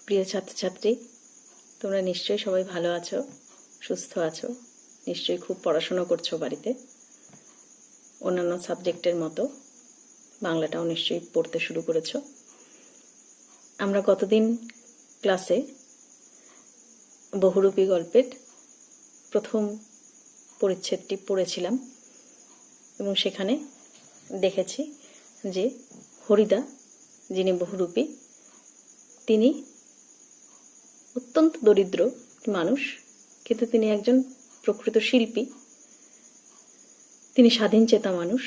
প্রিয় ছাত্রছাত্রী, তোমরা নিশ্চয়ই সবাই ভালো আছো, সুস্থ আছো, নিশ্চয়ই খুব পড়াশোনা করছো বাড়িতে। অন্যান্য সাবজেক্টের মতো বাংলাটাও নিশ্চয়ই পড়তে শুরু করেছো। আমরা গতদিন ক্লাসে বহুরূপী গল্পের প্রথম পরিচ্ছেদটি পড়েছিলাম এবং সেখানে দেখেছি যে হরিদা, যিনি বহুরূপী, তিনি অত্যন্ত দরিদ্র মানুষ, কিন্তু তিনি একজন প্রকৃত শিল্পী। তিনি স্বাধীন চেতা মানুষ।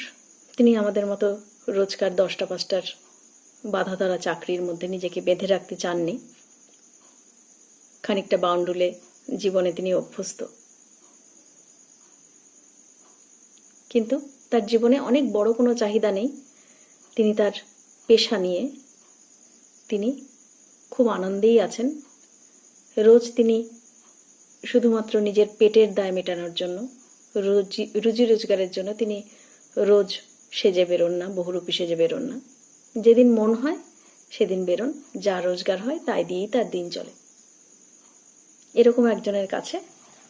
তিনি আমাদের মতো রোজকার 10টা-5টার বাধা ধরা চাকরির মধ্যে নিজেকে বেঁধে রাখতে চাননি। খানিকটা বাউন্ডুলে জীবনে তিনি অভ্যস্ত, কিন্তু তার জীবনে অনেক বড় কোনো চাহিদা নেই। তিনি তার পেশা নিয়ে তিনি খুব আনন্দেই আছেন। রোজ তিনি শুধুমাত্র নিজের পেটের দায় মেটানোর জন্য, রুজি রোজগারের জন্য তিনি রোজ সেজে বেরোন না, বহুরূপী সেজে বেরোন না। যেদিন মন হয় সেদিন বেরোন, যা রোজগার হয় তাই দিয়েই তার দিন চলে। এরকম একজনের কাছে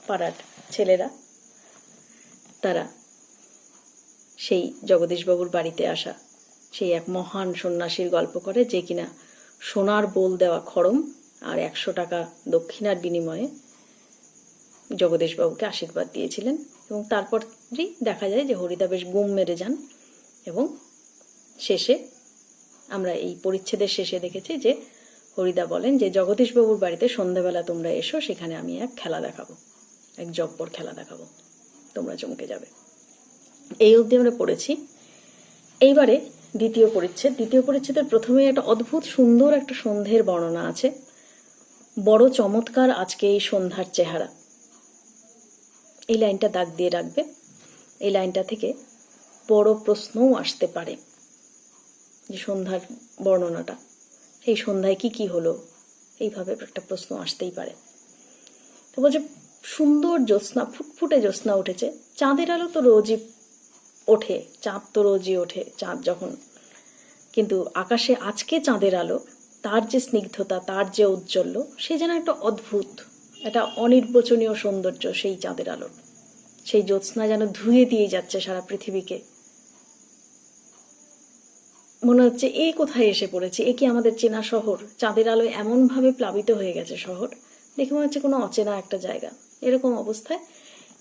পাড়ার ছেলেরা তারা সেই জগদীশবাবুর বাড়িতে আসা সেই এক মহান সন্ন্যাসীর গল্প করে, যে কিনা সোনার বোল দেওয়া খড়ম আর 100 টাকা দক্ষিণার বিনিময়ে জগদীশবাবুকে আশীর্বাদ দিয়েছিলেন। এবং তারপরই দেখা যায় যে হরিদা বেশ গুম মেরে যান এবং শেষে আমরা এই পরিচ্ছেদের শেষে দেখেছি যে হরিদা বলেন যে জগদীশবাবুর বাড়িতে সন্ধ্যাবেলা তোমরা এসো, সেখানে আমি এক খেলা দেখাবো, এক জব্বর খেলা দেখাবো, তোমরা চমকে যাবে। এই অবধি আমরা পড়েছি। এইবারে দ্বিতীয় পরিচ্ছেদের প্রথমে একটা অদ্ভুত সুন্দর একটা সন্ধ্যের বর্ণনা আছে। বড় চমৎকার আজকে এই সন্ধ্যার চেহারা, এই লাইনটা দাগ দিয়ে রাখবে। এই লাইনটা থেকে বড় প্রশ্নও আসতে পারে যে সন্ধ্যার বর্ণনাটা, এই সন্ধ্যায় কি কি হলো, এইভাবে একটা প্রশ্ন আসতেই পারে। তো বলছে সুন্দর জ্যোৎস্না, ফুটফুটে জ্যোৎস্না উঠেছে। চাঁদের আলো তো রোজই ওঠে, চাঁদ তো রোজই ওঠে, চাঁদ যখন, কিন্তু আকাশে আজকে চাঁদের আলো, তার যে স্নিগ্ধতা, তার যে ঔজ্জ্বল্য, সে যেন একটা অদ্ভুত, একটা অনির্বচনীয় সৌন্দর্য। সেই চাঁদের আলোর, সেই জ্যোৎস্না যেন ধুয়ে দিয়ে যাচ্ছে সারা পৃথিবীকে। মনে হচ্ছে এ কোথায় এসে পড়েছে, এ কি আমাদের চেনা শহর? চাঁদের আলোয় এমনভাবে প্লাবিত হয়ে গেছে শহর, দেখে মনে হচ্ছে কোনো অচেনা একটা জায়গা। এরকম অবস্থায়,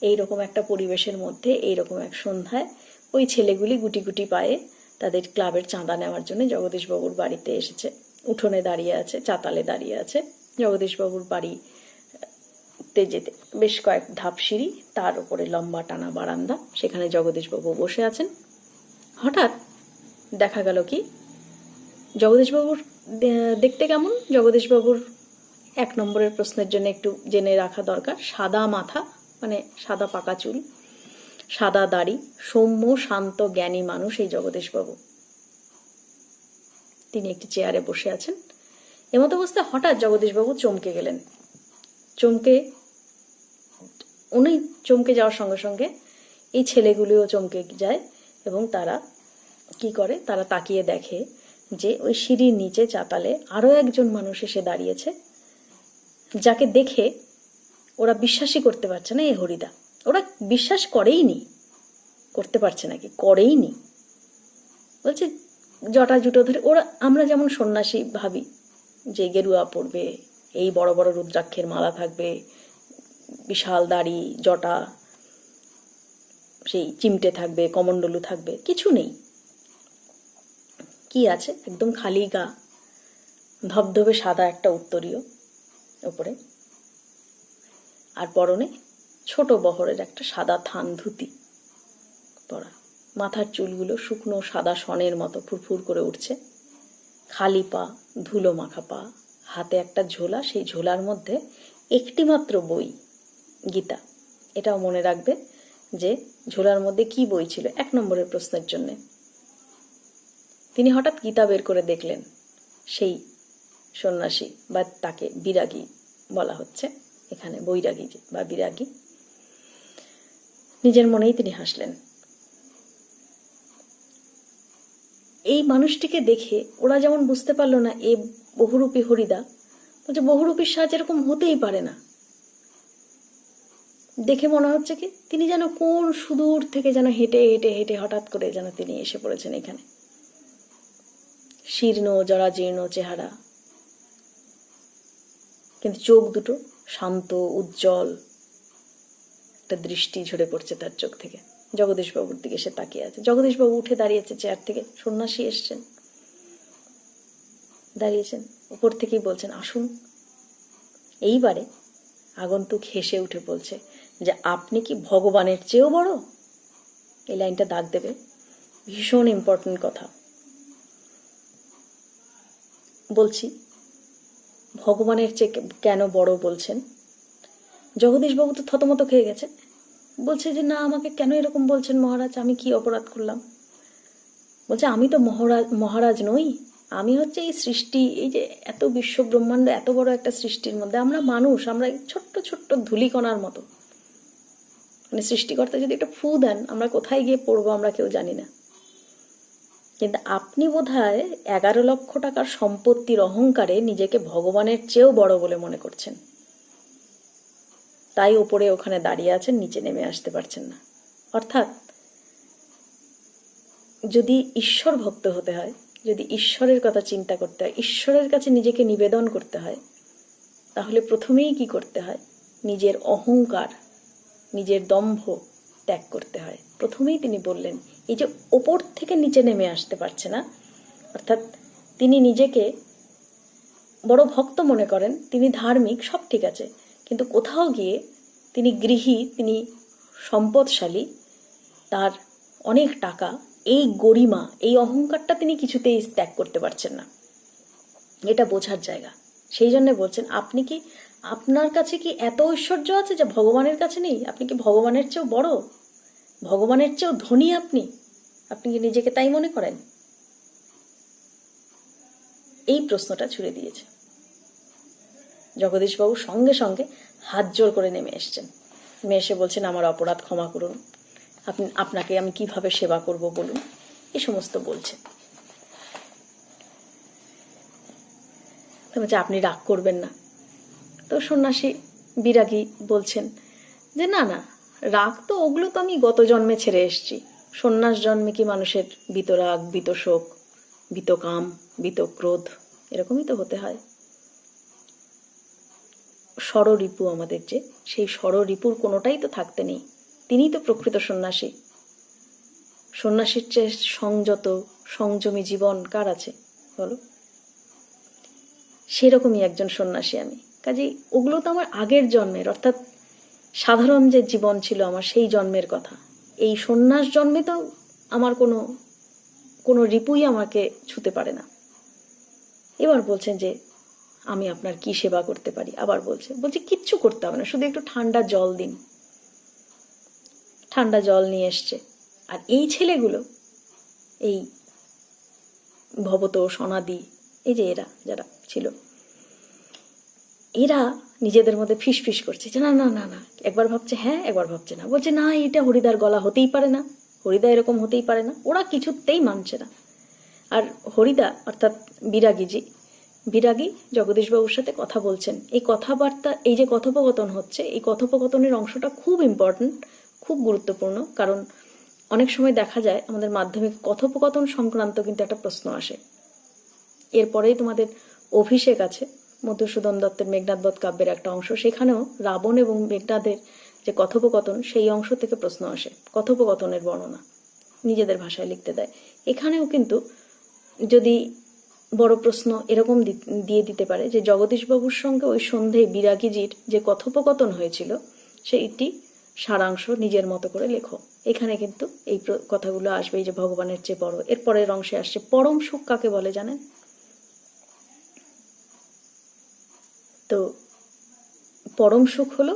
এইরকম একটা পরিবেশের মধ্যে, এইরকম এক সন্ধ্যায় ওই ছেলেগুলি গুটি গুটি পায়ে তাদের ক্লাবের চাঁদা নেওয়ার জন্য জগদীশবাবুর বাড়িতে এসেছে। উঠোনে দাঁড়িয়ে আছে, চাতালে দাঁড়িয়ে আছে। জগদীশবাবুর বাড়িতে যেতে বেশ কয়েক ধাপ সিঁড়ি, তার উপরে লম্বা টানা বারান্দা, সেখানে জগদীশবাবু বসে আছেন। হঠাৎ দেখা গেল কি, জগদীশবাবুর দেখতে কেমন? জগদীশবাবুর 1 নম্বরের প্রশ্নের জন্য একটু জেনে রাখা দরকার। সাদা মাথা, মানে সাদা পাকা চুল, সাদা দাড়ি, সৌম্য শান্ত জ্ঞানী মানুষ এই জগদীশবাবু। তিনি একটি চেয়ারে বসে আছেন। এমত অবস্থায় হঠাৎ জগদীশবাবু চমকে গেলেন। উনি চমকে যাওয়ার সঙ্গে সঙ্গে এই ছেলেগুলিও চমকে যায় এবং তারা কি করে, তারা তাকিয়ে দেখে যে ওই সিঁড়ির নিচে চাতালে আরো একজন মানুষ এসে দাঁড়িয়েছে, যাকে দেখে ওরা বিশ্বাসই করতে পারছে না এ হরিদা। ওরা বিশ্বাস করতে পারছে নাকি, করেইনি। বলছে জটা জুটো ধরে ওরা, আমরা যেমন সন্ন্যাসী ভাবি যে গেরুয়া পরবে, এই বড় বড় রুদ্রাক্ষের মালা থাকবে, বিশাল দাড়ি, জটা, সেই চিমটে থাকবে, কমণ্ডলু থাকবে, কিছু নেই। কি আছে? একদম খালি গা, ধবধবে সাদা একটা উত্তরীয় ওপরে, আর পরনে ছোট বহরের একটা সাদা থান ধুতি পরা। মাথার চুলগুলো শুকনো সাদা সনের মতো ফুরফুর করে উঠছে। খালি পা, ধুলো মাখা পা, হাতে একটা ঝোলা, সেই ঝোলার মধ্যে একটি মাত্র বই, গীতা। এটাও মনে রাখবে যে ঝোলার মধ্যে কি বই ছিল 1 নম্বরের প্রশ্নের জন্য। তিনি হঠাৎ গীতা বের করে দেখলেন। সেই সন্ন্যাসী, বা তাকে বিরাগী বলা হচ্ছে এখানে, বৈরাগী বা বিরাগী, নিজের মনেই তিনি হাসলেন। এই মানুষটিকে দেখে ওরা যেমন বুঝতে পারলো না এ বহুরূপী হরিদা, বলছে বহুরূপীর সাজ এরকম হতেই পারে না। দেখে মনে হচ্ছে কি তিনি যেন কোন সুদূর থেকে যেন হেঁটে হেঁটে হেঁটে হঠাৎ করে যেন তিনি এসে পড়েছেন এখানে। শীর্ণ জরাজীর্ণ চেহারা, কিন্তু চোখ দুটো শান্ত উজ্জ্বল, একটা দৃষ্টি ঝরে পড়ছে তার চোখ থেকে। জগদীশবাবুর দিকে সে তাকিয়ে আছে। জগদীশবাবু উঠে দাঁড়িয়েছে চেয়ার থেকে, সন্ন্যাসী এসছেন, দাঁড়িয়েছেন, উপর থেকেই বলছেন আসুন। এইবারে আগন্তুক হেসে উঠে বলছে যে আপনি কি ভগবানের চেয়েও বড়? এই লাইনটা দাগ দেবে, ভীষণ ইম্পর্টেন্ট কথা বলছি। ভগবানের চেয়ে কেন বড় বলছেন? জগদীশবাবু তো থতমত খেয়ে গেছে, বলছে যে না, আমাকে কেন এরকম বলছেন মহারাজ, আমি কি অপরাধ করলাম? বলছে আমি তো মহারাজ নই, আমি হচ্ছে এই সৃষ্টি, এই যে এত বিশ্ব ব্রহ্মাণ্ড, এত বড় একটা সৃষ্টির মধ্যে আমরা মানুষ, আমরা ছোট্ট ছোট্ট ধূলিকণার মতো। মানে সৃষ্টিকর্তা যদি একটা ফু দেন, আমরা কোথায় গিয়ে পড়বো আমরা কেউ জানি না। কিন্তু আপনি বোধহয় 11 লক্ষ টাকার সম্পত্তির অহংকারে নিজেকে ভগবানের চেয়েও বড় বলে মনে করছেন, তাই ওপরে ওখানে দাঁড়িয়ে আছেন, নিচে নেমে আসতে পারছেন না। অর্থাৎ যদি ঈশ্বর ভক্ত হতে হয়, যদি ঈশ্বরের কথা চিন্তা করতে হয়, ঈশ্বরের কাছে নিজেকে নিবেদন করতে হয়, তাহলে প্রথমেই কি করতে হয়? নিজের অহংকার, নিজের দম্ভ ত্যাগ করতে হয়। প্রথমেই তিনি বললেন, এই যে ওপর থেকে নিচে নেমে আসতে পারছে না, অর্থাৎ তিনি নিজেকে বড় ভক্ত মনে করেন, তিনি ধার্মিক, সব ঠিক আছে, কিন্তু কোথাও গিয়ে তিনি গৃহী, তিনি সম্পদশালী, তার অনেক টাকা, এই গরিমা, এই অহংকারটা তিনি কিছুতেই ত্যাগ করতে পারছেন না। এটা বোঝার জায়গা। সেই জন্য বলছেন, আপনি কি, আপনার কাছে কি এত ঐশ্বর্য আছে যে ভগবানের কাছে নেই? আপনি কি ভগবানের চেয়েও বড়, ভগবানের চেয়েও ধনী? আপনি কি নিজেকে তাই মনে করেন? এই প্রশ্নটা ছুড়ে দিয়েছে। জগদীশবাবু সঙ্গে সঙ্গে হাত জোর করে নেমে এসছেন। নেমে এসে বলছেন, আমার অপরাধ ক্ষমা করুন, আপনাকে আমি কিভাবে সেবা করব বলুন, এই সমস্ত বলছেন। বলছে আপনি রাগ করবেন না। তো সন্ন্যাসী বিরাগী বলছেন যে না না, রাগ তো ওগুলো তো আমি গত জন্মে ছেড়ে এসেছি। সন্ন্যাস জন্মে কি মানুষের বিতরাগ, বিতশোক, বিতকাম, বিতক্রোধ এরকমই তো হতে হয়। ষড়রিপু আমাদের যে, সেই ষড়রিপুর কোনোটাই তো থাকতে নেই। তিনিই তো প্রকৃত সন্ন্যাসী। সন্ন্যাসীর চেয়ে সংযত সংযমী জীবন কার আছে বলো? সেরকমই একজন সন্ন্যাসী আমি। কাজেই ওগুলো তো আমার আগের জন্মের, অর্থাৎ সাধারণ যে জীবন ছিল আমার, সেই জন্মের কথা। এই সন্ন্যাস জন্মে তো আমার কোনো রিপুই আমাকে ছুতে পারে না। এবার বলছেন যে আমি আপনার কি সেবা করতে পারি? আবার বলছে কিচ্ছু করতে হবে না, শুধু একটু ঠান্ডা জল দিন। ঠান্ডা জল নিয়ে এসছে। আর এই ছেলেগুলো, এই ভবত, সনাদি, এই যে এরা যারা ছিল, এরা নিজেদের মধ্যে ফিস ফিস করছে যে না না না না, একবার ভাবছে হ্যাঁ, একবার ভাবছে না। বলছে না, এটা হরিদার গলা হতেই পারে না, হরিদা এরকম হতেই পারে না। ওরা কিছুতেই মানছে না। আর হরিদা অর্থাৎ বিরাগী জগদীশবাবুর সাথে কথা বলছেন। এই কথাবার্তা, এই যে কথোপকথন হচ্ছে, এই কথোপকথনের অংশটা খুব ইম্পর্ট্যান্ট, খুব গুরুত্বপূর্ণ। কারণ অনেক সময় দেখা যায় আমাদের মাধ্যমিক কথোপকথন সংক্রান্ত কিন্তু একটা প্রশ্ন আসে। এরপরেই তোমাদের অভিষেক আছে, মধুসূদন দত্তের মেঘনাদবধ কাব্যের একটা অংশ, সেখানেও রাবণ এবং মেঘনাদের যে কথোপকথন, সেই অংশ থেকে প্রশ্ন আসে, কথোপকথনের বর্ণনা নিজেদের ভাষায় লিখতে দেয়। এখানেও কিন্তু যদি বড় প্রশ্ন এরকম দিয়ে দিতে পারে যে জগদীশবাবুর সঙ্গে ওই সন্ধ্যে বিরাগীজির যে কথোপকথন হয়েছিল, সেইটি সারাংশ নিজের মতো করে লেখো। এখানে কিন্তু এই কথাগুলো আসবে, এই যে ভগবানের চেয়ে বড়। এর পরের অংশে আসছে পরম সুখ কাকে বলে জানেন? তো পরম সুখ হলো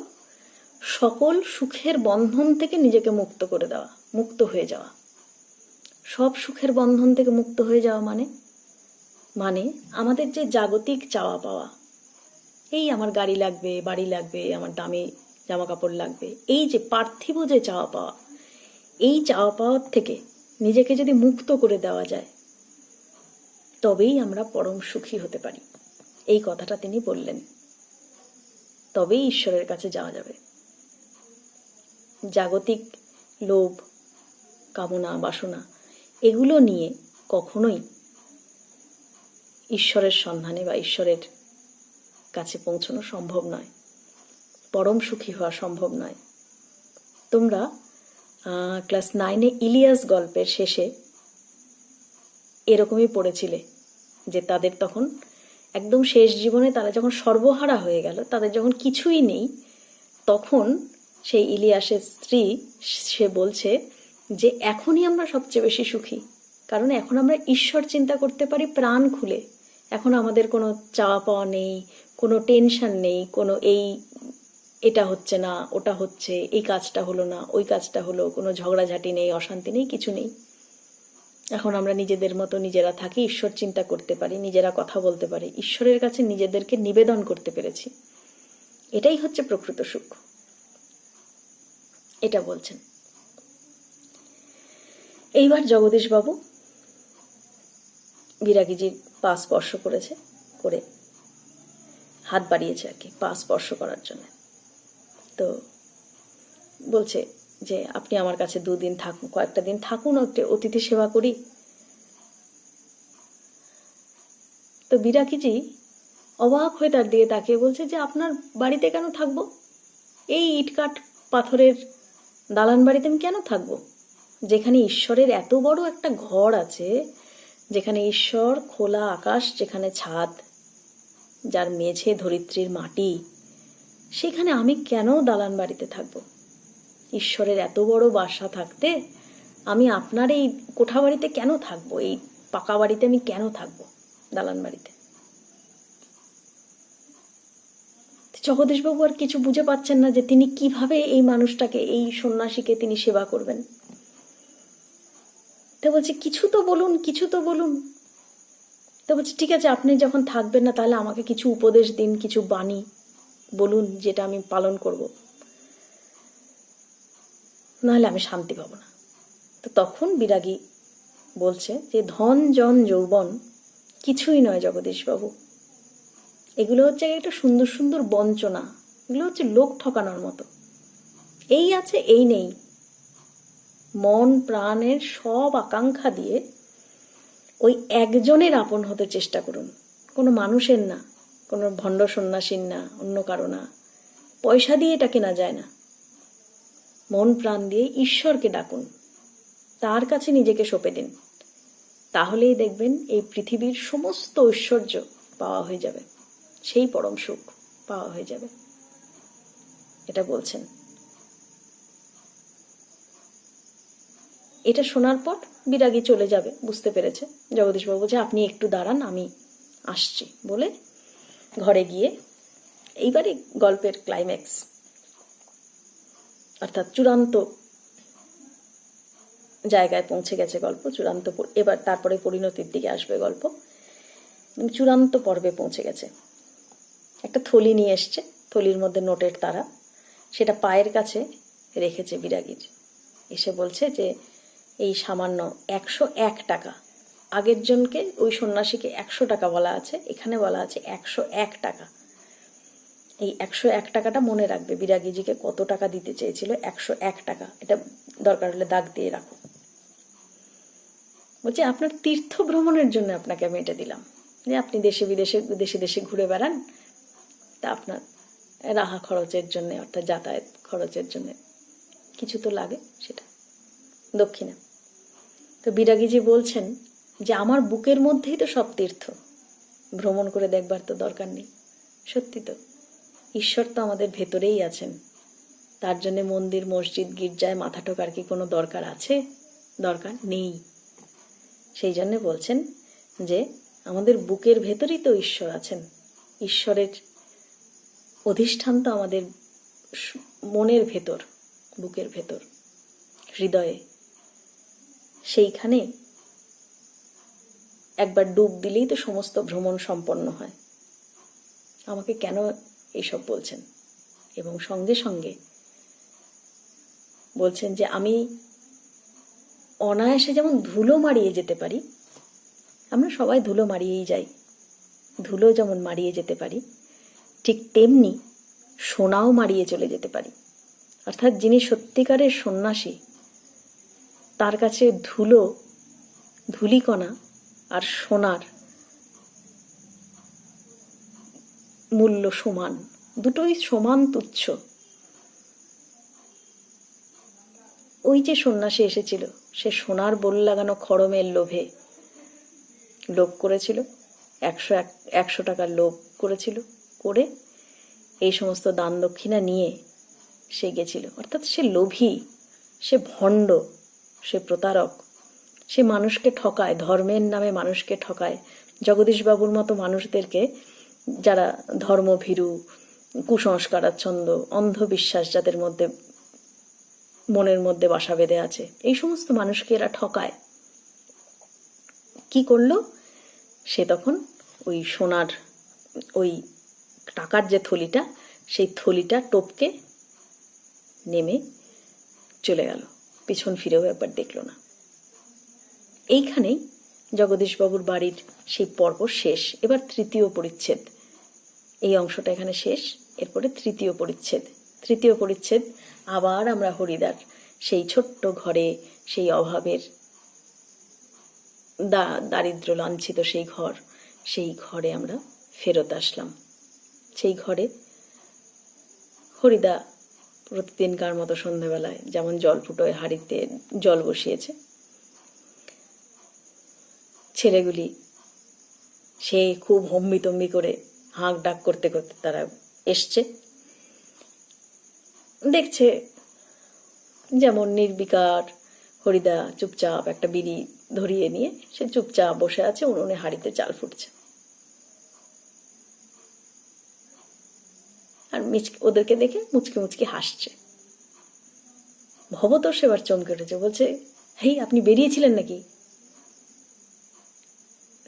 সকল সুখের বন্ধন থেকে নিজেকে মুক্ত করে দেওয়া, মুক্ত হয়ে যাওয়া। সব সুখের বন্ধন থেকে মুক্ত হয়ে যাওয়া মানে আমাদের যে জাগতিক চাওয়া পাওয়া, এই আমার গাড়ি লাগবে, বাড়ি লাগবে, আমার দামি জামা কাপড় লাগবে, এই যে পার্থিব যে চাওয়া পাওয়া, এই চাওয়া পাওয়ার থেকে নিজেকে যদি মুক্ত করে দেওয়া যায়, তবেই আমরা পরম সুখী হতে পারি। এই কথাটা তিনি বললেন। তবেই ঈশ্বরের কাছে যাওয়া যাবে। জাগতিক লোভ, কামনা, বাসনা এগুলো নিয়ে কখনোই ঈশ্বরের সন্ধানে বা ঈশ্বরের কাছে পৌঁছানো সম্ভব নয়, পরম সুখী হওয়া সম্ভব নয়। তোমরা ক্লাস 9-এ ইলিয়াস গল্পের শেষে এরকমই পড়েছিলে যে তাদের তখন একদম শেষ জীবনে তারা যখন সর্বহারা হয়ে গেল, তাদের যখন কিছুই নেই, তখন সেই ইলিয়াসের স্ত্রী সে বলছে যে এখনই আমরা সবচেয়ে বেশি সুখী, কারণ এখন আমরা ঈশ্বর চিন্তা করতে পারি প্রাণ খুলে। এখন আমাদের কোনো চাওয়া পাওয়া নেই, কোনো টেনশন নেই, কোনো এটা হচ্ছে না, ওটা হচ্ছে, এই কাজটা হলো না, ওই কাজটা হলো, কোনো ঝগড়াঝাটি নেই, অশান্তি নেই, কিছু নেই। এখন আমরা নিজেদের মতো নিজেরা থাকি, ঈশ্বর চিন্তা করতে পারি, নিজেরা কথা বলতে পারি, ঈশ্বরের কাছে নিজেদেরকে নিবেদন করতে পেরেছি। এটাই হচ্ছে প্রকৃত সুখ, এটা বলছেন। এইবার জগদীশবাবু বিরাগীজির পা স্পর্শ করেছে, করে হাত বাড়িয়েছে আর কি পা স্পর্শ করার জন্য। তো বলছে যে আপনি আমার কাছে 2 দিন থাকুন, কয়েকটা দিন থাকুন, একটু অতিথি সেবা করি। তো বিরাগীজি অবাক হয়ে তার দিকে তাকিয়ে বলছে যে আপনার বাড়িতে কেন থাকবো? এই ইটকাঠ পাথরের দালান বাড়িতে আমি কেন থাকবো? যেখানে ঈশ্বরের এত বড় একটা ঘর আছে, যেখানে ঈশ্বর, খোলা আকাশ, যেখানে ছাদ, যার মেঝে ধরিত্রীর মাটি, সেখানে আমি কেন দালান বাড়িতে থাকবো? ঈশ্বরের এত বড় বাসা থাকতে আমি আপনার এই কোঠা বাড়িতে কেন থাকবো? এই পাকা বাড়িতে আমি কেন থাকবো, দালান বাড়িতে? জগদীশবাবু আর কিছু বুঝে পাচ্ছেন না যে তিনি কিভাবে এই মানুষটাকে, এই সন্ন্যাসীকে তিনি সেবা করবেন। তো বলছে কিছু তো বলুন, কিছু তো বলুন। তো বলছে ঠিক আছে, আপনি যখন থাকবেন না তাহলে আমাকে কিছু উপদেশ দিন, কিছু বাণী বলুন যেটা আমি পালন করব, নাহলে আমি শান্তি পাবো না। তো তখন বিরাগী বলছে যে ধন, জন, যৌবন কিছুই নয় জগদীশবাবু, এগুলো হচ্ছে একটা সুন্দর সুন্দর বঞ্চনা, এগুলো হচ্ছে লোক ঠকানোর মতো। এই আছে, এই নেই, মন প্রাণের সব আকাঙ্ক্ষা দিয়ে ওই একজনের আপন হতে চেষ্টা করুন, কোনো মানুষের না, কোনো ভণ্ড সন্ন্যাসীর না, অন্য কারো না। পয়সা দিয়ে এটা কেনা যায় না। মন প্রাণ দিয়ে ঈশ্বরকে ডাকুন, তার কাছে নিজেকে সঁপে দিন, তাহলেই দেখবেন এই পৃথিবীর সমস্ত ঐশ্বর্য পাওয়া হয়ে যাবে, সেই পরম সুখ পাওয়া হয়ে যাবে। এটা বলছেন। এটা শোনার পর বিরাগী চলে যাবে, বুঝতে পেরেছে। জগদীশবাবু বলছে আপনি একটু দাঁড়ান, আমি আসছি বলে ঘরে গিয়ে এইবারে গল্পের ক্লাইম্যাক্স, অর্থাৎ চূড়ান্ত জায়গায় পৌঁছে গেছে গল্প, চূড়ান্ত, এবার তারপরে পরিণতির দিকে আসবে গল্প, চূড়ান্ত পর্বে পৌঁছে গেছে। একটা থলি নিয়ে এসছে, থলির মধ্যে নোটের তারা, সেটা পায়ের কাছে রেখেছে বিরাগীর। এসে বলছে যে এই সামান্য 101 টাকা, আগের জনকে ওই সন্ন্যাসীকে 100 টাকা বলা আছে, এখানে বলা আছে 101 টাকা। এই 101 টাকাটা মনে রাখবে, বিরাগীজিকে কত টাকা দিতে চেয়েছিল, 101 টাকা, এটা দরকার হলে দাগ দিয়ে রাখো। বলছে আপনার তীর্থ ভ্রমণের জন্য আপনাকে আমি এটা দিলাম, যে আপনি দেশে বিদেশে, দেশে দেশে ঘুরে বেড়ান, তা আপনার রাহা খরচের জন্য, অর্থাৎ যাতায়াত খরচের জন্য কিছু তো লাগে, সেটা দক্ষিণা। তো বিরাগীজি বলছেন যে আমার বুকের মধ্যেই তো সব তীর্থ, ভ্রমণ করে দেখবার তো দরকার নেই। সত্যি তো, ঈশ্বর তো আমাদের ভেতরেই আছেন, তার জন্য মন্দির, মসজিদ, গির্জায় মাথা ঠোকার কি কোনো দরকার আছে? দরকার নেই। সেই জন্য বলছেন যে আমাদের বুকের ভেতরেই তো ঈশ্বর আছেন, ঈশ্বরের অধিষ্ঠান তো আমাদের মনের ভেতর, বুকের ভেতর, হৃদয়ে। সেইখানে একবার ডুব দিলেই তো সমস্ত ভ্রমণ সম্পন্ন হয়। আমাকে কেন এইসব বলছেন? এবং সঙ্গে সঙ্গে বলছেন যে আমি অনায়াসে যেমন ধুলো মারিয়ে যেতে পারি, আমরা সবাই ধুলো মারিয়েই যাই, ধুলো যেমন মারিয়ে যেতে পারি, ঠিক তেমনি সোনাও মারিয়ে চলে যেতে পারি। অর্থাৎ যিনি সত্যিকারের সন্ন্যাসী, তার কাছে ধুলো, ধূলিকণা আর সোনার মূল্য সমান, দুটোই সমান তুচ্ছ। ওই যে সন্ন্যাসী এসেছিল, সে সোনার বোল লাগানো খড়মের লোভে লোভ করেছিল, 100 টাকার লোভ করেছিল, করে এই সমস্ত দান দক্ষিণা নিয়ে সে গেছিল। অর্থাৎ সে লোভী, সে ভণ্ড, সে প্রতারক, সে মানুষকে ঠকায়, ধর্মের নামে মানুষকে ঠকায়। জগদীশবাবুর মতো মানুষদেরকে, যারা ধর্মভীরু, কুসংস্কারাচ্ছন্দ, অন্ধবিশ্বাস যাদের মধ্যে মনের মধ্যে বাসা বেঁধে আছে, এই সমস্ত মানুষকে এরা ঠকায়। কি করলো সে তখন? ওই সোনার, ওই টাকার যে থলিটা, সেই থলিটা টপকে নেমে চলে গেল, পিছন ফিরেও একবার দেখলো না। এইখানেই জগদীশবাবুর বাড়ির সেই পর্ব শেষ। এবার তৃতীয় পরিচ্ছেদ, এই অংশটা এখানে শেষ। এরপরে তৃতীয় পরিচ্ছেদ। তৃতীয় পরিচ্ছেদ আবার আমরা হরিদার সেই ছোট্ট ঘরে, সেই অভাবের দারিদ্র লাঞ্ছিত সেই ঘরে আমরা ফেরত আসলাম। সেই ঘরে হরিদা প্রতিদিনকার মতো সন্ধ্যেবেলায় যেমন জল ফুটোয় হাঁড়িতে জল বসিয়েছে, ছেলেগুলি সে খুব হম্বিতম্বি করে হাঁক ডাক করতে করতে তারা এসছে। দেখছে যেমন নির্বিকার হরিদা চুপচাপ একটা বিড়ি ধরিয়ে নিয়ে সে চুপচাপ বসে আছে, উনুনে হাঁড়িতে চাল ফুটছে। আর ওদেরকে দেখে মুচকি মুচকি হাসছে। ভবতোষ এবার চমকে উঠেছে, বলছে, হেই, আপনি বেরিয়েছিলেন নাকি?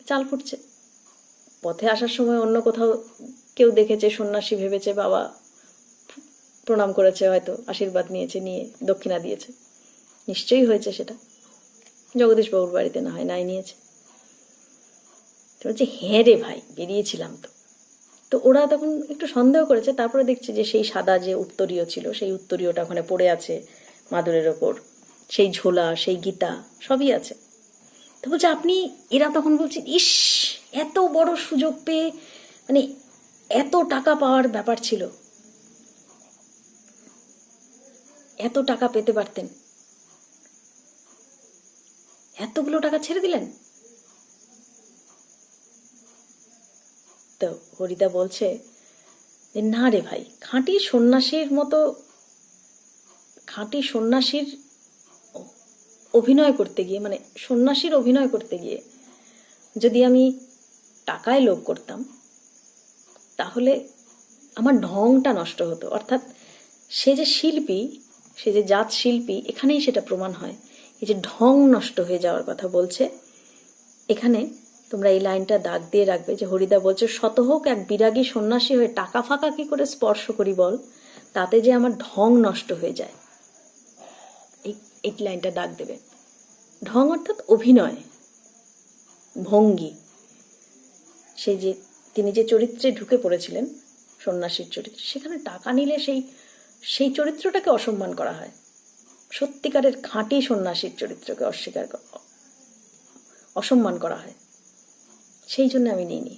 চাল ফুটছে। পথে আসার সময় অন্য কোথাও কেউ দেখেছে সন্ন্যাসী, ভেবেছে বাবা, প্রণাম করেছে, হয়তো আশীর্বাদ নিয়েছে, নিয়ে দক্ষিণা দিয়েছে। নিশ্চয়ই হয়েছে সেটা, জগদীশবাবুর বাড়িতে না হয় নাই নিয়েছে। তো বলছে, হ্যাঁ রে ভাই, বেরিয়েছিলাম তো। তো ওরা তখন একটু সন্দেহ করেছে। তারপরে দেখছে যে সেই সাদা যে উত্তরীয় ছিল, সেই উত্তরীয়টা ওখানে পড়ে আছে মাদুরের ওপর, সেই ঝোলা, সেই গীতা সবই আছে। তো বলছে আপনি, এরা তখন বলছে, ইস, এত বড় সুযোগ পেয়ে, মানে এত টাকা পাওয়ার ব্যাপার ছিল, এত টাকা পেতে পারতেন, এতগুলো টাকা ছেড়ে দিলেন। তো হরিদা বলছে যে না রে ভাই, খাঁটি সন্ন্যাসীর মতো, খাঁটি সন্ন্যাসীর অভিনয় করতে গিয়ে, মানে সন্ন্যাসীর অভিনয় করতে গিয়ে যদি আমি টাকায় লোভ করতাম, তাহলে আমার ঢংটা নষ্ট হতো। অর্থাৎ সে যে শিল্পী, সে যে জাত শিল্পী, এখানেই সেটা প্রমাণ হয়। এই যে ঢং নষ্ট হয়ে যাওয়ার কথা বলছে, এখানে তোমরা এই লাইনটা দাগ দিয়ে রাখবে যে হরিদা বলছে, শত হোক এক বিরাগী সন্ন্যাসী হয়ে টাকা ফাঁকা কি করে স্পর্শ করি বল, তাতে যে আমার ঢং নষ্ট হয়ে যায়। এই লাইনটা দাগ দেবে। ঢং অর্থাৎ অভিনয়, ভঙ্গি। সেই যে তিনি যে চরিত্রে ঢুকে পড়েছিলেন, সন্ন্যাসীর চরিত্রে, সেখানে টাকা নিলে সেই চরিত্রটাকে অসম্মান করা হয়। সত্যিকারের খাঁটি সন্ন্যাসীর চরিত্রকে অসম্মান করা হয়। সেই জন্য আমি নিইনি।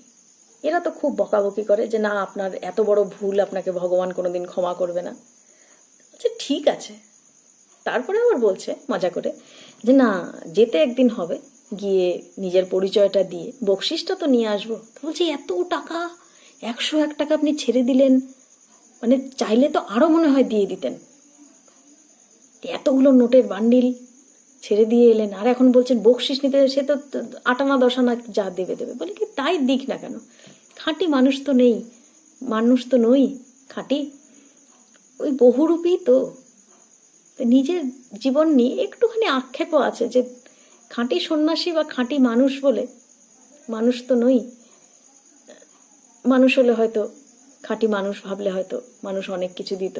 এরা তো খুব বকাবকি করে যে না, আপনার এত বড় ভুল আপনাকে ভগবান কোনোদিন ক্ষমা করবে না। আচ্ছা ঠিক আছে। তারপরে আবার বলছে মজা করে যে না, যেতে একদিন হবে, গিয়ে নিজের পরিচয়টা দিয়ে বকশিসটা তো নিয়ে আসবো। তো বলছি, এত টাকা, 101 টাকা আপনি ছেড়ে দিলেন, মানে চাইলে তো আরো মনে হয় দিয়ে দিতেন। এতগুলো নোটের বান্ডিল ছেড়ে দিয়ে এলেন, আর এখন বলছেন বকশিস নিতে। সে তো 8 আনা 10 আনা যা দেবে। বলে কি, তাই দিক না কেন, খাঁটি মানুষ তো নেই, মানুষ তো নই খাঁটি, ওই বহুরূপী তো। নিজের জীবন নিয়ে একটুখানি আক্ষেপও আছে যে খাঁটি সন্ন্যাসী বা খাঁটি মানুষ বলে, মানুষ তো নই। মানুষ হলে হয়তো, খাঁটি মানুষ ভাবলে হয়তো মানুষ অনেক কিছু দিত,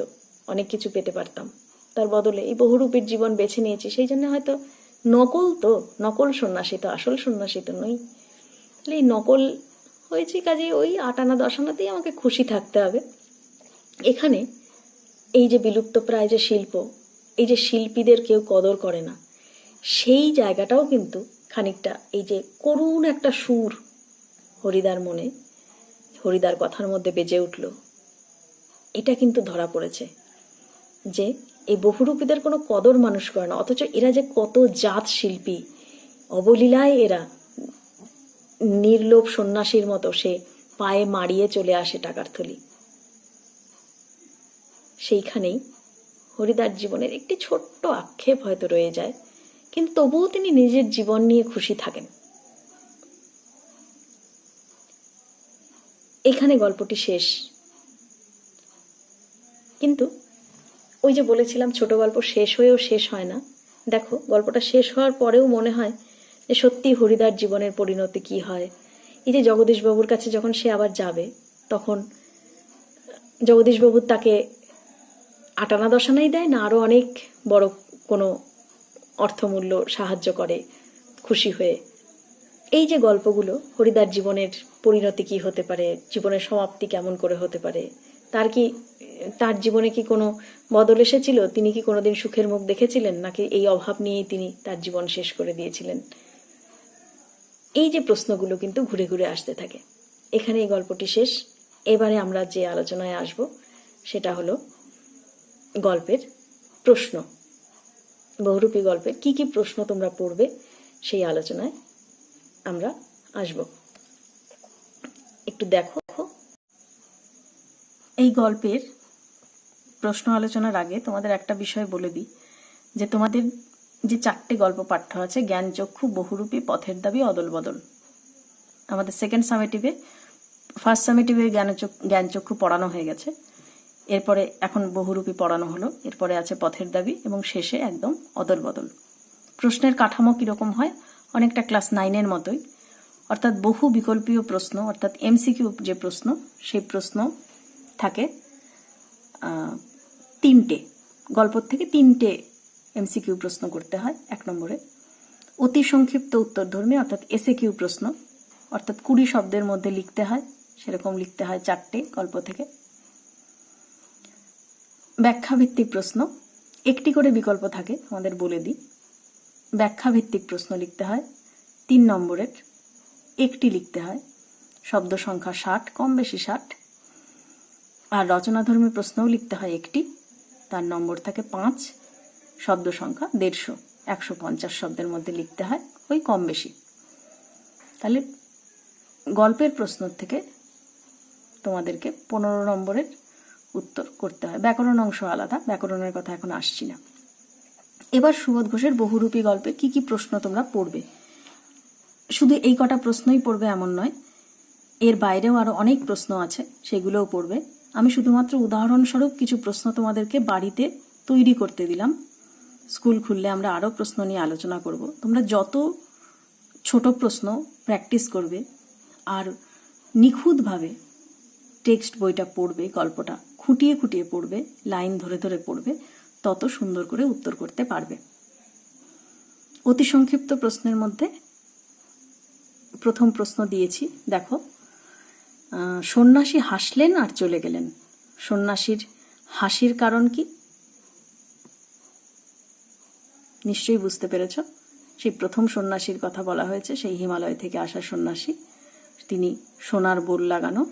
অনেক কিছু পেতে পারতাম। তার বদলে এই বহুরূপীর জীবন বেছে নিয়েছি, সেই জন্য হয়তো নকল সন্ন্যাসী তো, আসল সন্ন্যাসী তো নই। তাহলে এই নকল হয়েছি, কাজে ওই 8 আনা 10 আনাতেই আমাকে খুশি থাকতে হবে। এখানে এই যে বিলুপ্ত প্রায় যে শিল্প, এই যে শিল্পীদের কেউ কদর করে না, সেই জায়গাটাও কিন্তু খানিকটা এই যে করুণ একটা সুর হরিদার মনে, হরিদার কথার মধ্যে বেজে উঠল, এটা কিন্তু ধরা পড়েছে যে এই বহুরূপীদের কোনো কদর মানুষ করে না, অথচ এরা যে কত জাত শিল্পী, অবলীলায় এরা নির্লোভ সন্ন্যাসীর মতো সে পায়ে মারিয়ে চলে আসে টাকার থলি। সেইখানেই হরিদার জীবনের একটি ছোট্ট আক্ষেপ হয়তো রয়ে যায়, কিন্তু তবুও তিনি নিজের জীবন নিয়ে খুশি থাকেন। এখানে গল্পটি শেষ। কিন্তু ওই যে বলেছিলাম ছোট গল্প শেষ হয়েও শেষ হয় না। দেখো, গল্পটা শেষ হওয়ার পরেও মনে হয় যে সত্যি হরিদার জীবনের পরিণতি কি হয়। এই যে জগদীশবাবুর কাছে যখন সে আবার যাবে, তখন জগদীশবাবু তাকে 8 আনা 10 আনাই দেয় না, আরও অনেক বড় কোনো অর্থমূল্য সাহায্য করে খুশি হয়ে। এই যে গল্পগুলো, হরিদার জীবনের পরিণতি কি হতে পারে, জীবনের সমাপ্তি কেমন করে হতে পারে, তার জীবনে কি কোনো বদল এসেছিল, তিনি কি কোনোদিন সুখের মুখ দেখেছিলেন, নাকি এই অভাব নিয়েই তিনি তার জীবন শেষ করে দিয়েছিলেন, এই যে প্রশ্নগুলো কিন্তু ঘুরে ঘুরে আসতে থাকে। এখানে এই গল্পটি শেষ। এবারে আমরা যে আলোচনায় আসব সেটা হলো গল্পের প্রশ্ন। বহুরূপী গল্পের কি কি প্রশ্ন তোমরা পড়বে সেই আলোচনায় আমরা আসব। একটু দেখো। এই গল্পের প্রশ্ন আলোচনার আগে তোমাদের একটা বিষয় বলে দিই, যে তোমাদের যে 4টে গল্প পাঠ্য আছে, জ্ঞানচক্ষু, বহুরূপী, পথের দাবি, অদল বদল, আমাদের সেকেন্ড সামেটিভে, ফার্স্ট সামেটিভে জ্ঞানচক্ষু পড়ানো হয়ে গেছে, এরপরে এখন বহুরূপী পড়ানো হলো, এরপরে আছে পথের দাবি এবং শেষে একদম অদল বদল। প্রশ্নের কাঠামো কীরকম হয়, অনেকটা ক্লাস 9-এর মতোই, অর্থাৎ বহু বিকল্পীয় প্রশ্ন, অর্থাৎ এমসিকিউ যে প্রশ্ন, সেই প্রশ্ন থাকে 3টে। গল্প থেকে 3টে এমসিকিউ প্রশ্ন করতে হয়। 1 নম্বরে অতি সংক্ষিপ্ত উত্তরধর্মী, অর্থাৎ এসএকিউ প্রশ্ন, অর্থাৎ 20 শব্দের মধ্যে লিখতে হয়, সেরকম লিখতে হয় 4টে গল্প থেকে। ব্যাখ্যাভিত্তিক প্রশ্ন, 1টি করে বিকল্প থাকে, আমাদের বলে দিই। ব্যাখ্যাভিত্তিক প্রশ্ন লিখতে হয় 3 নম্বরের, 1টি লিখতে হয়, শব্দ সংখ্যা 60, কম বেশি 60। আর রচনাধর্মী প্রশ্নও লিখতে হয় 1টি, তার নম্বর থাকে 5, শব্দ সংখ্যা 150, 150 শব্দের মধ্যে লিখতে হয়, ওই কম বেশি। তাহলে গল্পের প্রশ্ন থেকে তোমাদেরকে 15 নম্বরের উত্তর করতে হয়। ব্যাকরণ অংশ আলাদা, ব্যাকরণের কথা এখন আসছি না। এবার সুবোধ ঘোষের বহুরূপী গল্পে কি কি প্রশ্ন তোমরা পড়বে, শুধু এই কটা প্রশ্নই পড়বে এমন নয়, এর বাইরেও আরো অনেক প্রশ্ন আছে, সেগুলোও পড়বে। আমি শুধুমাত্র উদাহরণস্বরূপ কিছু প্রশ্ন তোমাদেরকে বাড়িতে তৈরি করতে দিলাম। স্কুল খুললে আমরা আরো প্রশ্ন নিয়ে আলোচনা করব। তোমরা যত ছোট প্রশ্ন প্র্যাকটিস করবে আর নিখুঁতভাবে টেক্সট বইটা পড়বে, গল্পটা খুঁটিয়ে খুঁটিয়ে পড়বে, লাইন ধরে ধরে পড়বে, তত সুন্দর করে উত্তর করতে পারবে। অতি সংক্ষিপ্ত প্রশ্নের মধ্যে প্রথম প্রশ্ন দিয়েছি, দেখো, সন্ন্যাসী হাসলেন আর চলে গেলেন, সন্ন্যাসীর হাসির কারণ কি? নিশ্চয়ই বুঝতে পেরেছ। সেই প্রথম সন্ন্যাসীর কথা বলা হয়েছে, সেই হিমালয় থেকে আসা সন্ন্যাসী। তিনি সোনার বোল লাগানো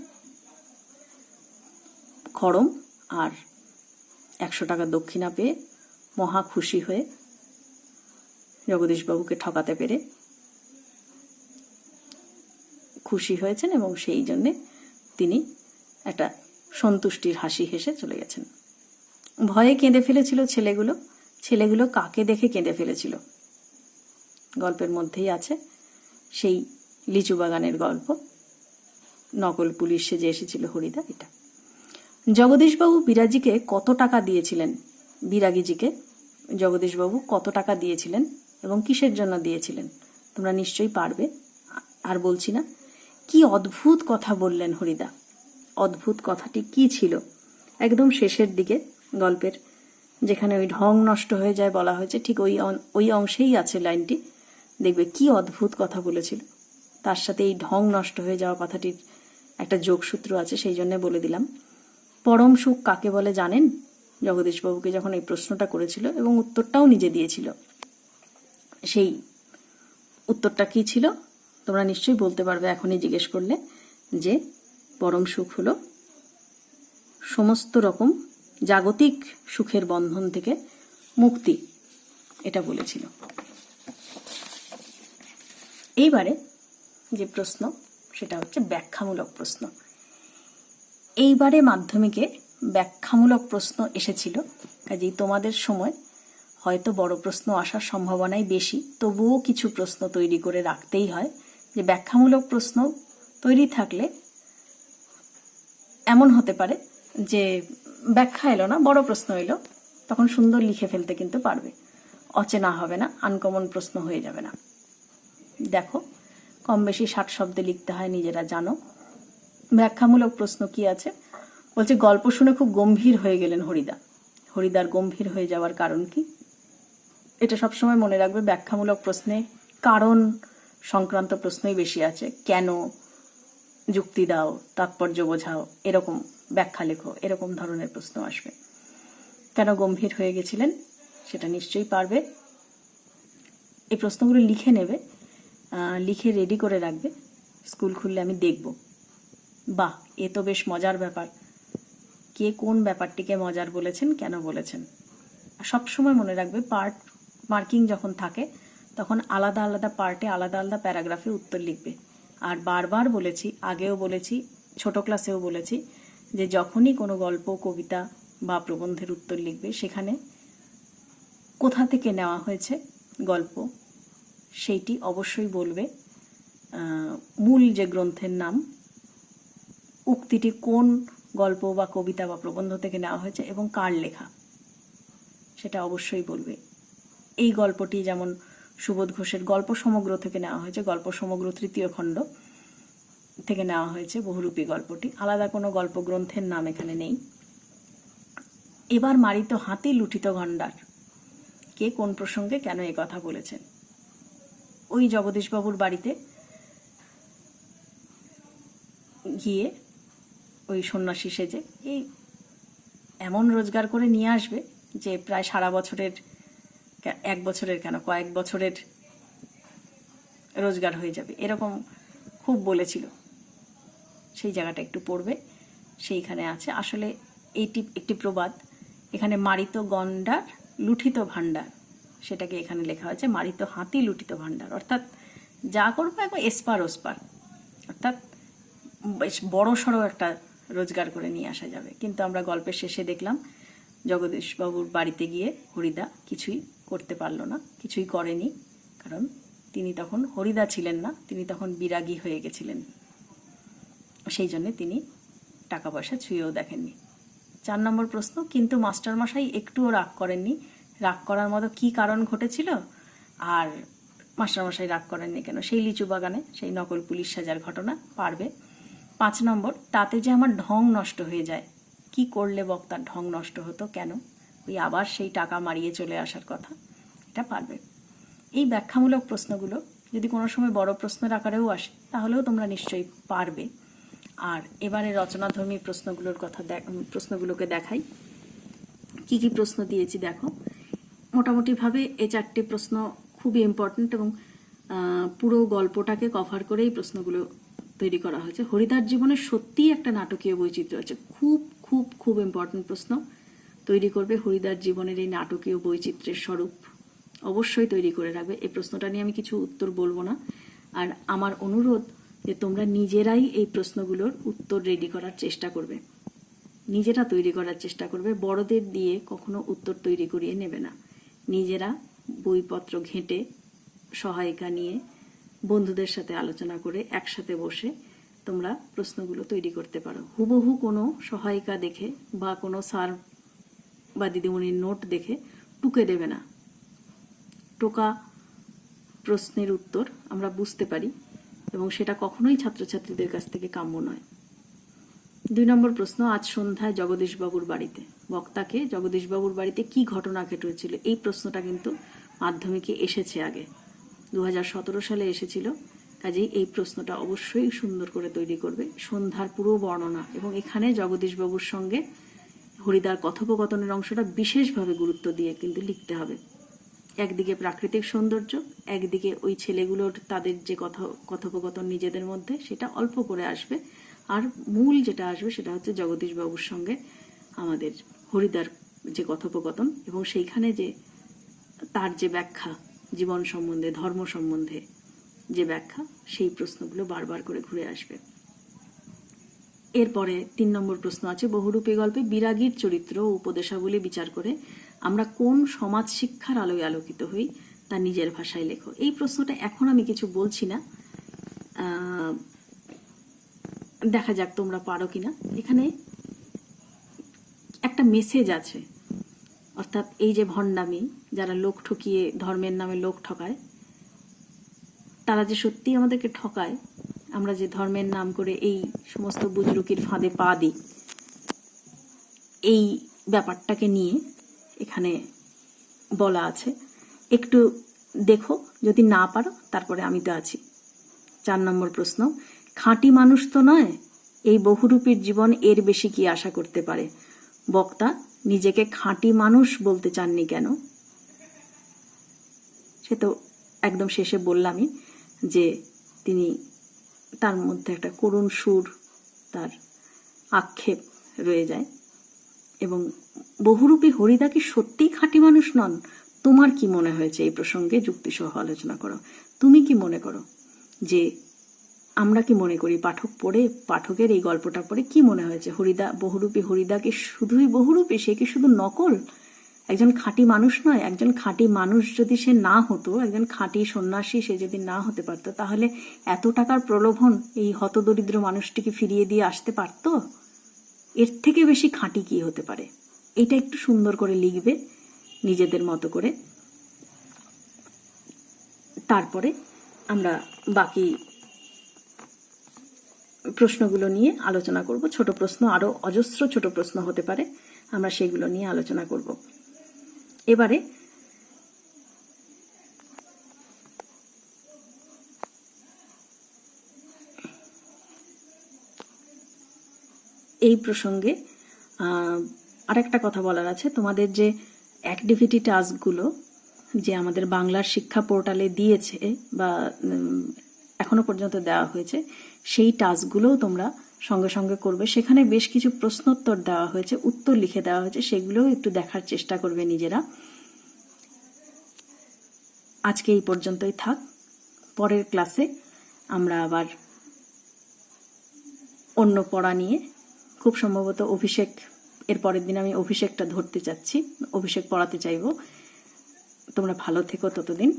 খড়ম আর 100 টাকা দক্ষিণা পেয়ে মহা খুশি হয়ে জগদীশবাবুকে ঠকাতে পেরে খুশি হয়েছেন, এবং সেই জন্যে তিনি একটা সন্তুষ্টির হাসি হেসে চলে গেছেন। ভয়ে কেঁদে ফেলেছিল ছেলেগুলো, ছেলেগুলো কাকে দেখে কেঁদে ফেলেছিল, গল্পের মধ্যেই আছে সেই লিচু বাগানের গল্প, নকল পুলিশ সেজে এসেছিল হরিদা। এটা জগদীশবাবু বিরাগীকে কত টাকা দিয়েছিলেন, বিরাগীজিকে জগদীশবাবু কত টাকা দিয়েছিলেন এবং কিসের জন্য দিয়েছিলেন, তোমরা নিশ্চয়ই পারবে, আর বলছি না। কি অদ্ভুত কথা বললেন হরিদা, অদ্ভুত কথাটি কি ছিল? একদম শেষের দিকে গল্পের, যেখানে ওই ঢং নষ্ট হয়ে যায় বলা হয়েছে, ঠিক ওই অংশেই আছে লাইনটি, দেখবে কি অদ্ভুত কথা বলেছিল। তার সাথে এই ঢং নষ্ট হয়ে যাওয়া কথাটির একটা যোগসূত্র আছে, সেই জন্য বলে দিলাম। পরম সুখ কাকে বলে জানেন? জগদীশবাবুকে যখন এই প্রশ্নটা করেছিল এবং উত্তরটাও নিজে দিয়েছিল, সেই উত্তরটা কি ছিল তোমরা নিশ্চয়ই বলতে পারবে এখনই জিজ্ঞেস করলে, যে পরম সুখ হলো সমস্ত রকম জাগতিক সুখের বন্ধন থেকে মুক্তি, এটা বলেছিল। এইবারে যে প্রশ্ন সেটা হচ্ছে ব্যাখ্যামূলক প্রশ্ন। এইবারে মাধ্যমিকে ব্যাখ্যামূলক প্রশ্ন এসেছিল, কাজেই তোমাদের সময় হয়তো বড় প্রশ্ন আসার সম্ভাবনাই বেশি, তবুও কিছু প্রশ্ন তৈরি করে রাখতেই হয়, যে ব্যাখ্যামূলক প্রশ্ন তৈরি থাকলে এমন হতে পারে যে ব্যাখ্যা এলো না, বড় প্রশ্ন এলো, তখন সুন্দর লিখে ফেলতে কিন্তু পারবে, অচেনা হবে না, আনকমন প্রশ্ন হয়ে যাবে না। দেখো, কম বেশি 60 শব্দে লিখতে হয়, নিজেরা জানো। ব্যাখ্যামূলক প্রশ্ন কি আছে? বলছে, গল্প শুনে খুব গম্ভীর হয়ে গেলেন হরিদা। হরিদার গম্ভীর হয়ে যাওয়ার কারণ কি? এটা সবসময় মনে রাখবে, ব্যাখ্যামূলক প্রশ্নে কারণ সংক্রান্ত প্রশ্নই বেশি আছে। কেন, যুক্তি দাও, তাৎপর্য বোঝাও, এরকম ব্যাখ্যা লেখো, এরকম ধরনের প্রশ্ন আসবে। কেন গম্ভীর হয়ে গেছিলেন সেটা নিশ্চয়ই পারবে। এই প্রশ্নগুলো লিখে নেবে, লিখে রেডি করে রাখবে, স্কুল খুললে আমি দেখব। বাহ, এ তো বেশ মজার ব্যাপার। কে কোন ব্যাপারটিকে মজার বলেছেন, কেন বলেছেন? সবসময় মনে রাখবে, পার্ট মার্কিং যখন থাকে তখন আলাদা আলাদা পার্টে আলাদা আলাদা প্যারাগ্রাফে উত্তর লিখবে। আর বারবার বলেছি, আগেও বলেছি, ছোট ক্লাসেও বলেছি, যে যখনই কোনো গল্প, কবিতা বা প্রবন্ধের উত্তর লিখবে, সেখানে কোথা থেকে নেওয়া হয়েছে গল্প সেইটি অবশ্যই বলবে, মূল যে গ্রন্থের নাম, উক্তিটি কোন গল্প বা কবিতা বা প্রবন্ধ থেকে নেওয়া হয়েছে এবং কার লেখা সেটা অবশ্যই বলবে। এই গল্পটি যেমন সুবোধ ঘোষের গল্প সমগ্র থেকে নেওয়া হয়েছে, গল্প সমগ্র 3য় খণ্ড থেকে নেওয়া হয়েছে বহুরূপী গল্পটি, আলাদা কোনো গল্প গ্রন্থের নাম এখানে নেই। এবার মারিত হাতি লুঠিত গণ্ডার, কে কোন প্রসঙ্গে কেন এ কথা বলেছেন? ওই জগদীশবাবুর বাড়িতে গিয়ে ওই সন্ন্যাসী সেজে এই এমন রোজগার করে নিয়ে আসবে যে প্রায় সারা বছরের, 1 বছরের কেন, কয়েক বছরের রোজগার হয়ে যাবে, এরকম খুব বলেছিল। সেই জায়গাটা একটু পড়বে, সেইখানে আছে। আসলে এইটি একটি প্রবাদ, এখানে মারিত গণ্ডার লুঠিত ভাণ্ডার, সেটাকে এখানে লেখা হয়েছে মারিত হাতি লুঠিত ভাণ্ডার, অর্থাৎ যা করবো একবার এসপার ওসপার, অর্থাৎ বেশ বড় সড়ো একটা রোজগার করে নিয়ে আসা যাবে। কিন্তু আমরা গল্পের শেষে দেখলাম জগদীশবাবুর বাড়িতে গিয়ে হরিদা কিছুই করতে পারলো না, কিছুই করেনি, কারণ তিনি তখন হরিদা ছিলেন না, তিনি তখন বিরাগী হয়ে গেছিলেন। সেই জন্যে তিনি টাকা পয়সা ছুঁয়েও দেখেননি। 4 নম্বর প্রশ্ন, কিন্তু মাস্টারমশাই একটুও রাগ করেননি, রাগ করার মতো কি কারণ ঘটেছিল? আর মাস্টারমশাই রাগ করেননি কেন? সেই লিচু বাগানে সেই নকল পুলিশ সাজার ঘটনা পারবে। 5 নম্বর, তাতে যে আমার ঢং নষ্ট হয়ে যায়, কি করলে বক্তার ঢং নষ্ট হতো, কেন? ওই আবার সেই টাকা মারিয়ে চলে আসার কথা, এটা পারবে। এই ব্যাখ্যামূলক প্রশ্নগুলো যদি কোনো সময় বড় প্রশ্নের আকারেও আসে তাহলেও তোমরা নিশ্চয়ই পারবে। আর এবারে রচনাধর্মী প্রশ্নগুলোকে দেখাই, কি কি প্রশ্ন দিয়েছি দেখো। মোটামুটিভাবে এই 4টে প্রশ্ন খুবই ইম্পর্ট্যান্ট এবং পুরো গল্পটাকে কভার করেই প্রশ্নগুলো তৈরি করা হয়েছে। হরিদার জীবনে সত্যিই একটা নাটকীয় বৈচিত্র্য আছে, খুব খুব খুব ইম্পর্ট্যান্ট প্রশ্ন তৈরি করবে। হরিদার জীবনের এই নাটকীয় বৈচিত্র্যের স্বরূপ অবশ্যই তৈরি করে রাখবে। এই প্রশ্নটা নিয়ে আমি কিছু উত্তর বলবো না, আর আমার অনুরোধ যে তোমরা নিজেরাই এই প্রশ্নগুলোর উত্তর রেডি করার চেষ্টা করবে, নিজেরা তৈরি করার চেষ্টা করবে। বড়দের দিয়ে কখনো উত্তর তৈরি করিয়ে নেবে না, নিজেরা বইপত্র ঘেঁটে, সহায়িকা নিয়ে, বন্ধুদের সাথে আলোচনা করে একসাথে বসে তোমরা প্রশ্নগুলো তৈরি করতে পারো। হুবহু কোনো সহায়িকা দেখে বা কোনো স্যার বা দিদিমণির নোট দেখে টুকে দেবে না। টোকা প্রশ্নের উত্তর আমরা বুঝতে পারি এবং সেটা কখনোই ছাত্রছাত্রীদের কাছ থেকে কাম্য নয়। 2 নম্বর প্রশ্ন, আজ সন্ধ্যায় জগদীশবাবুর বাড়িতে, বক্তাকে জগদীশবাবুর বাড়িতে কি ঘটনা ঘটেছিল? এই প্রশ্নটা কিন্তু মাধ্যমিকে এসেছে আগে, 2017 সালে এসেছিল, কাজেই এই প্রশ্নটা অবশ্যই সুন্দর করে তৈরি করবে, সন্ধ্যার পুরো বর্ণনা, এবং এখানে জগদীশবাবুর সঙ্গে হরিদার কথোপকথনের অংশটা বিশেষভাবে গুরুত্ব দিয়ে কিন্তু লিখতে হবে। একদিকে প্রাকৃতিক সৌন্দর্য, একদিকে ওই ছেলেগুলোর তাদের যে কথোপকথন নিজেদের মধ্যে, সেটা অল্প করে আসবে, আর মূল যেটা আসবে সেটা হচ্ছে জগদীশবাবুর সঙ্গে আমাদের হরিদার যে কথোপকথন, এবং সেইখানে যে তার যে ব্যাখ্যা জীবন সম্বন্ধে, ধর্ম সম্বন্ধে যে ব্যাখ্যা, সেই প্রশ্নগুলো বারবার করে ঘুরে আসবে। এরপরে 3 নম্বর প্রশ্ন আছে, বহুরূপী গল্পে বিরাগীর চরিত্র ও উপদেশাবলী বিচার করে আমরা কোন সমাজ শিক্ষার আলোয় আলোকিত হই, তা নিজের ভাষায় লেখো। এই প্রশ্নটা এখন আমি কিছু বলছি না, দেখা যাক তোমরা পারো কিনা। এখানে একটা মেসেজ আছে, অর্থাৎ এই যে ভণ্ডামি, যারা লোক ঠকিয়ে ধর্মের নামে লোক ঠকায়, তারা যে সত্যিই আমাদেরকে ঠকায়, আমরা যে ধর্মের নাম করে এই সমস্ত বুজরুকির ফাঁদে পা দিই, এই ব্যাপারটাকে নিয়ে এখানে বলা আছে। একটু দেখো, যদি না পারো তারপরে আমি তো আছি। 4 নম্বর প্রশ্ন, খাঁটি মানুষ তো নয়, এই বহুরূপীর জীবন এর বেশি কি আশা করতে পারে? বক্তা নিজেকে খাঁটি মানুষ বলতে চাননি কেন? সে তো একদম শেষে বললামই যে তিনি, তার মধ্যে একটা করুণ সুর, তার আক্ষেপ রয়ে যায়। এবং বহুরূপী হরিদা কি সত্যিই খাঁটি মানুষ নন? তোমার কি মনে হয়েছে এই প্রসঙ্গে? যুক্তিসহ আলোচনা করো। তুমি কি মনে করো যে, আমরা কি মনে করি, পাঠক পড়ে, পাঠকের এই গল্পটা পড়ে কি মনে হয়েছে? হরিদা, বহুরূপী হরিদা কি শুধুই বহুরূপী? সে কি শুধু নকল? একজন খাঁটি মানুষ নয়? একজন খাঁটি মানুষ যদি সে না হতো, একজন খাঁটি সন্ন্যাসী সে যদি না হতে পারতো, তাহলে এত টাকার প্রলোভন এই হতদরিদ্র মানুষটিকে ফিরিয়ে দিয়ে আসতে পারতো? এর থেকে বেশি খাঁটি কি হতে পারে? এটা একটু সুন্দর করে লিখবে নিজেদের মতো করে। তারপরে আমরা বাকি প্রশ্নগুলো নিয়ে আলোচনা করব। ছোট প্রশ্ন, আরো অজস্র ছোট প্রশ্ন হতে পারে, আমরা সেগুলো নিয়ে আলোচনা করব। এবারে এই প্রসঙ্গে আরেকটা কথা বলার আছে। তোমাদের যে অ্যাক্টিভিটি টাস্কগুলো যে আমাদের বাংলার শিক্ষা পোর্টালে দিয়েছে বা এখনো পর্যন্ত দেওয়া হয়েছে, সেই টাস্কগুলোও তোমরা সঙ্গে সঙ্গে করবে। সেখানে বেশ কিছু প্রশ্নোত্তর দেওয়া হয়েছে, উত্তর লিখে দেওয়া হয়েছে, সেগুলোও একটু দেখার চেষ্টা করবে নিজেরা। আজকে এই পর্যন্তই থাক। পরের ক্লাসে আমরা আবার অন্য পড়া নিয়ে, খুব সম্ভবত অভিষেক, এর পরের দিন আমি অভিষেকটা ধরতে চাচ্ছি, অভিষেক পড়াতে চাইব। তোমরা ভালো থেকো ততদিন।